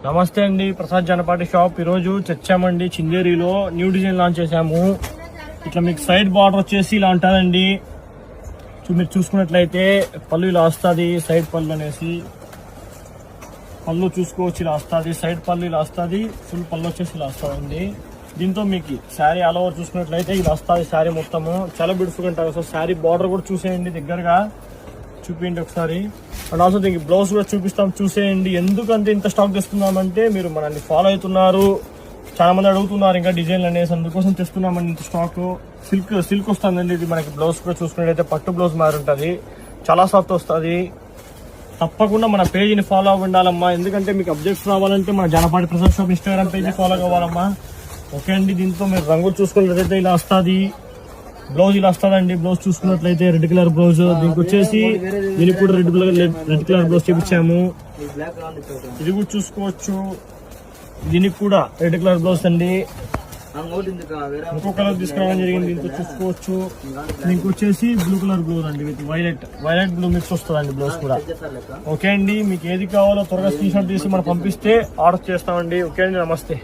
నమస్తే అండి, ప్రసాద్ జనపాటి షాప్. ఈరోజు తెచ్చామండి చిందేరిలో న్యూ డిజైన్ లాంచ్ చేసాము. ఇట్లా మీకు సైడ్ బార్డర్ వచ్చేసి ఇలా ఉంటుందండి. మీరు చూసుకున్నట్లయితే పళ్ళు ఇలా వస్తుంది, సైడ్ పళ్ళు అనేసి పళ్ళు చూసుకోవచ్చు ఇలా వస్తుంది, సైడ్ పళ్ళు ఇలా వస్తుంది, ఫుల్ పళ్ళు వచ్చేసి ఇలా వస్తుందండి. దీంతో మీకు శారీ ఆల్ ఓవర్ చూసుకున్నట్లయితే ఇలా వస్తుంది. శారీ మొత్తము చాలా బ్యూటిఫుల్ ఉంటుంది. సో శారీ బార్డర్ కూడా చూసేయండి, దగ్గరగా చూపించండి ఒకసారి. అండ్ ఆల్సో దీనికి బ్లౌజ్ కూడా చూపిస్తాం, చూసేయండి. ఎందుకంటే ఇంత స్టాక్ తెస్తున్నామంటే మీరు మనల్ని ఫాలో అవుతున్నారు, చాలా మంది అడుగుతున్నారు ఇంకా డిజైన్లు అనేసి, అందుకోసం తెస్తున్నామండి ఇంత స్టాక్. సిల్క్ వస్తుందండి ఇది. మనకి బ్లౌజ్ కూడా చూసుకున్నట్లయితే పట్టు బ్లౌజ్ మారి ఉంటుంది, చాలా సాఫ్ట్ వస్తుంది. తప్పకుండా మన పేజీని ఫాలో అవ్వండాలమ్మా, ఎందుకంటే మీకు అప్డేట్స్ రావాలంటే మన Janapati Prasad shop Instagram page follow కావాలమ్మా. ఓకే అండి. దీంతో మీరు రంగులు చూసుకున్నట్లయితే ఇలా వస్తుంది, బ్లౌజ్ ఇలా వస్తుందండి. బ్లౌజ్ చూసుకున్నట్లయితే రెడ్ కలర్ బ్లౌజ్, దీనికి వచ్చేసి దీనికి కూడా రెడ్ కలర్ బ్లౌజ్ చూపించాము. ఇది కూడా చూసుకోవచ్చు, దీనికి కూడా రెడ్ కలర్ బ్లౌజ్ అండి. ఇంకో కలర్ తీసుకురావడం జరిగింది, దీంతో చూసుకోవచ్చు. దీనికి వచ్చేసి బ్లూ కలర్ బ్లౌజ్ అండి, విత్ వైలెట్ బ్లూ మిక్స్ వస్తుందండి బ్లౌజ్ కూడా. ఓకే అండి, మీకు ఏది కావాలో త్వరగా స్క్రీన్ షాట్ తీసి మనం పంపిస్తే ఆర్డర్ చేస్తామండి. ఓకే అండి, నమస్తే.